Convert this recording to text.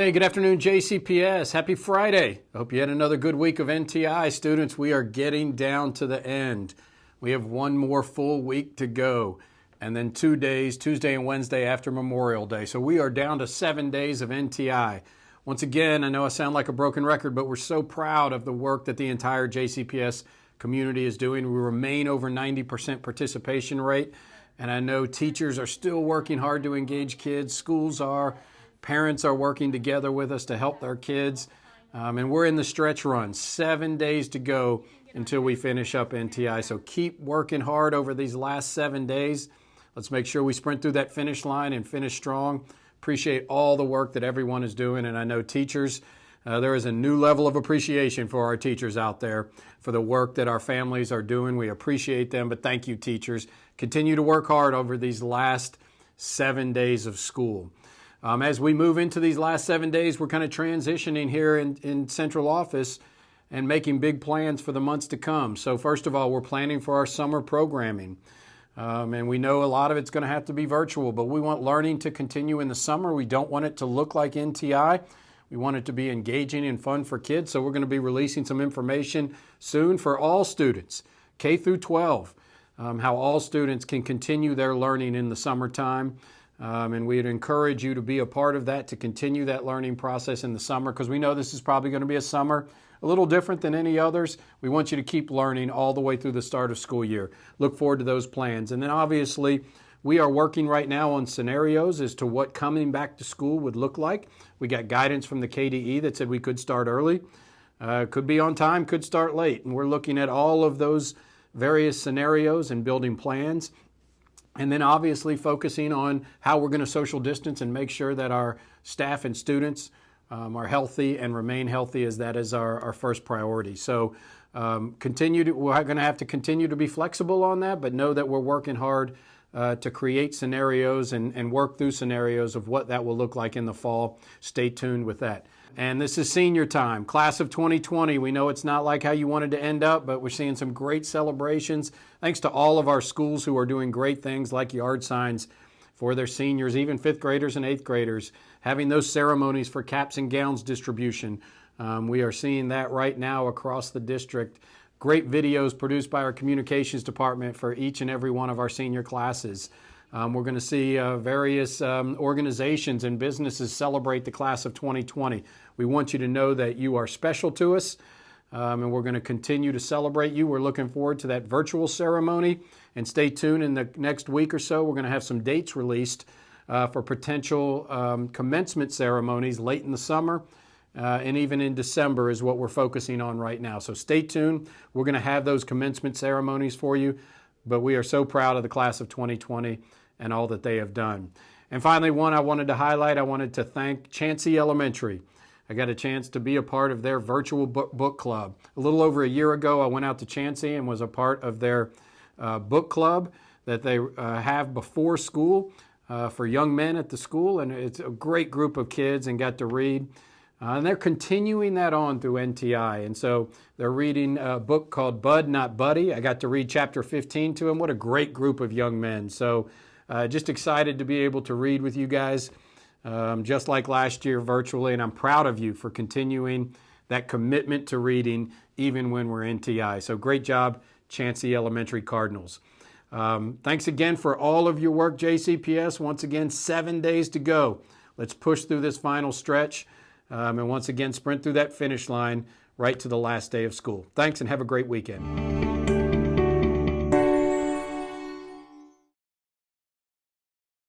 Hey, good afternoon, JCPS. Happy Friday. I hope you had another good week of NTI. Students, we are getting down to the end. We have one more full week to go, and then 2 days, Tuesday and Wednesday after Memorial Day. So we are down to 7 days of NTI. Once again, I know I sound like a broken record, but we're so proud of the work that the entire JCPS community is doing. We remain over 90% participation rate, and I know teachers are still working hard to engage kids. Schools are. Parents are working together with us to help their kids. And we're in the stretch run. 7 days to go until we finish up NTI. So keep working hard over these last 7 days. Let's make sure we sprint through that finish line and finish strong. Appreciate all the work that everyone is doing. And I know teachers, there is a new level of appreciation for our teachers out there for the work that our families are doing. We appreciate them, but thank you, teachers. Continue to work hard over these last 7 days of school. As we move into these last 7 days, we're kind of transitioning here in central office and making big plans for the months to come. So first of all, we're planning for our summer programming. And we know a lot of it's going to have to be virtual, but we want learning to continue in the summer. We don't want it to look like NTI. We want it to be engaging and fun for kids. So we're going to be releasing some information soon for all students, K through 12, how all students can continue their learning in the summertime. And we'd encourage you to be a part of that, to continue that learning process in the summer, because we know this is probably going to be a summer a little different than any others. We want you to keep learning all the way through the start of school year. Look forward to those plans. And then obviously, we are working right now on scenarios as to what coming back to school would look like. We got guidance from the KDE that said we could start early, could be on time, could start late. And we're looking at all of those various scenarios and building plans. And then obviously focusing on how we're going to social distance and make sure that our staff and students are healthy and remain healthy, as that is our first priority. So we're going to have to continue to be flexible on that, but know that we're working hard to create scenarios and work through scenarios of what that will look like in the fall. Stay tuned with that. And this is senior time, class of 2020. We know it's not like how you wanted to end up, but we're seeing some great celebrations. Thanks to all of our schools who are doing great things like yard signs for their seniors, even fifth graders and eighth graders, having those ceremonies for caps and gowns distribution. We are seeing that right now across the district. Great videos produced by our communications department for each and every one of our senior classes. We're going to see various organizations and businesses celebrate the class of 2020. We want you to know that you are special to us, and we're going to continue to celebrate you. We're looking forward to that virtual ceremony, and stay tuned in the next week or so. We're going to have some dates released for potential commencement ceremonies late in the summer and even in December is what we're focusing on right now. So stay tuned. We're going to have those commencement ceremonies for you, but we are so proud of the class of 2020 and all that they have done. And finally, one I wanted to highlight, I wanted to thank Chansey Elementary. I got a chance to be a part of their virtual book club. A little over a year ago, I went out to Chansey and was a part of their book club that they have before school for young men at the school. And it's a great group of kids and got to read. And they're continuing that on through NTI. And so they're reading a book called Bud, Not Buddy. I got to read chapter 15 to them. What a great group of young men. So just excited to be able to read with you guys, just like last year virtually. And I'm proud of you for continuing that commitment to reading even when we're NTI. So great job, Chansey Elementary Cardinals. Thanks again for all of your work, JCPS. Once again, 7 days to go. Let's push through this final stretch. And once again, sprint through that finish line right to the last day of school. Thanks and have a great weekend.